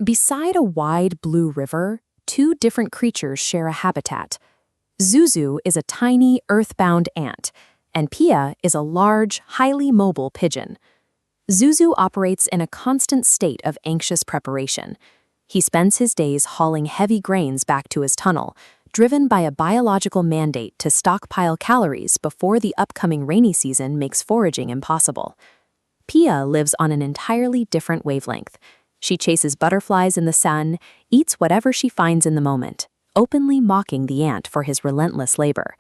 Beside a wide blue river, two different creatures share a habitat. Zuzu is a tiny, earthbound ant, and Pia is a large, highly mobile pigeon. Zuzu operates in a constant state of anxious preparation. He spends his days hauling heavy grains back to his tunnel, driven by a biological mandate to stockpile calories before the upcoming rainy season makes foraging impossible. Pia lives on an entirely different wavelength. She chases butterflies in the sun, eats whatever she finds in the moment, openly mocking the ant for his relentless labor.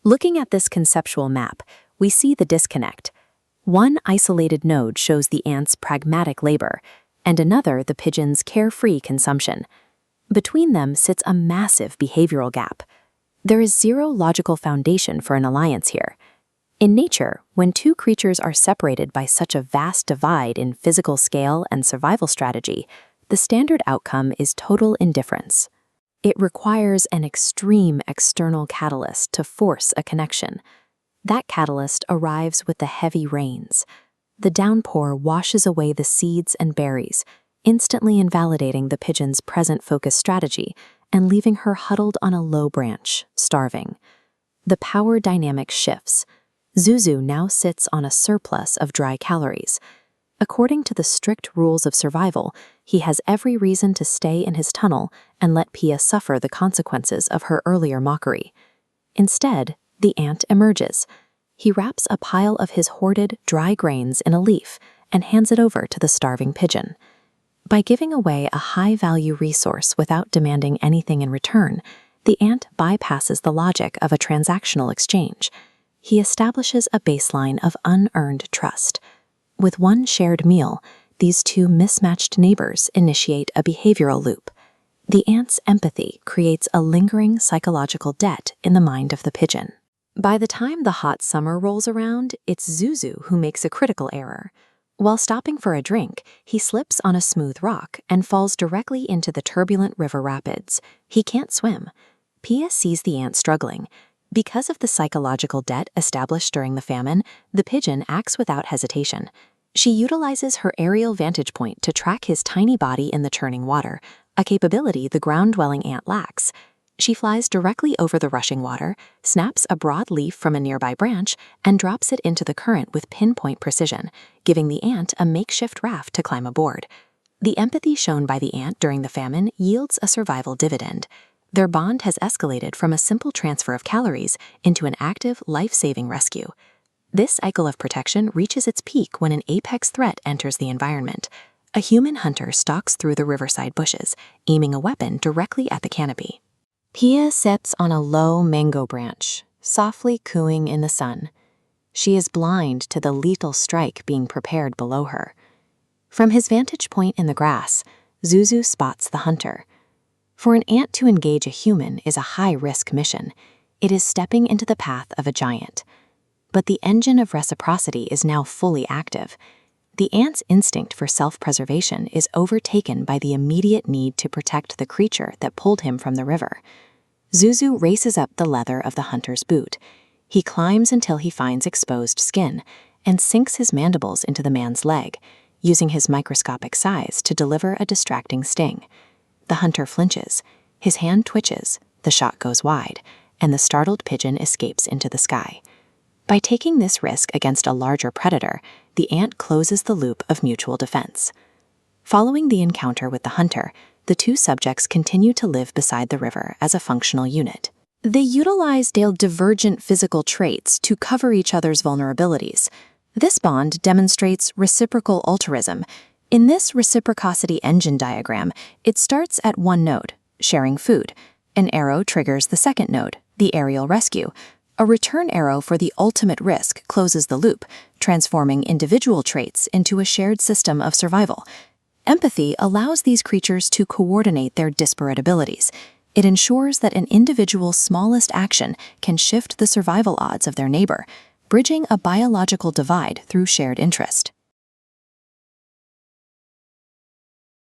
Looking at this conceptual map, we see the disconnect. One isolated node shows the ant's pragmatic labor, and another the pigeon's carefree consumption. Between them sits a massive behavioral gap. There is zero logical foundation for an alliance here. In nature, when two creatures are separated by such a vast divide in physical scale and survival strategy, the standard outcome is total indifference. It requires an extreme external catalyst to force a connection. That catalyst arrives with the heavy rains. The downpour washes away the seeds and berries, instantly invalidating the pigeon's present-focused strategy and leaving her huddled on a low branch, starving. The power dynamic shifts. Zuzu now sits on a surplus of dry calories. According to the strict rules of survival, he has every reason to stay in his tunnel and let Pia suffer the consequences of her earlier mockery. Instead, the ant emerges. He wraps a pile of his hoarded, dry grains in a leaf and hands it over to the starving pigeon. By giving away a high-value resource without demanding anything in return, the ant bypasses the logic of a transactional exchange. He establishes a baseline of unearned trust. With one shared meal, these two mismatched neighbors initiate a behavioral loop. The ant's empathy creates a lingering psychological debt in the mind of the pigeon. By the time the hot summer rolls around, it's Zuzu who makes a critical error. While stopping for a drink, he slips on a smooth rock and falls directly into the turbulent river rapids. He can't swim. Pia sees the ant struggling. Because of the psychological debt established during the famine, the pigeon acts without hesitation. She utilizes her aerial vantage point to track his tiny body in the churning water, a capability the ground-dwelling ant lacks. She flies directly over the rushing water, snaps a broad leaf from a nearby branch, and drops it into the current with pinpoint precision, giving the ant a makeshift raft to climb aboard. The empathy shown by the ant during the famine yields a survival dividend. Their bond has escalated from a simple transfer of calories into an active, life-saving rescue. This cycle of protection reaches its peak when an apex threat enters the environment. A human hunter stalks through the riverside bushes, aiming a weapon directly at the canopy. Pia sits on a low mango branch, softly cooing in the sun. She is blind to the lethal strike being prepared below her. From his vantage point in the grass, Zuzu spots the hunter. For an ant to engage a human is a high-risk mission. It is stepping into the path of a giant. But the engine of reciprocity is now fully active. The ant's instinct for self-preservation is overtaken by the immediate need to protect the creature that pulled him from the river. Zuzu races up the leather of the hunter's boot. He climbs until he finds exposed skin and sinks his mandibles into the man's leg, using his microscopic size to deliver a distracting sting. The hunter flinches, his hand twitches, the shot goes wide, and the startled pigeon escapes into the sky. By taking this risk against a larger predator, the ant closes the loop of mutual defense. Following the encounter with the hunter, the two subjects continue to live beside the river as a functional unit. They utilize their divergent physical traits to cover each other's vulnerabilities. This bond demonstrates reciprocal altruism. In this reciprocity engine diagram, it starts at one node, sharing food. An arrow triggers the second node, the aerial rescue. A return arrow for the ultimate risk closes the loop, transforming individual traits into a shared system of survival. Empathy allows these creatures to coordinate their disparate abilities. It ensures that an individual's smallest action can shift the survival odds of their neighbor, bridging a biological divide through shared interest.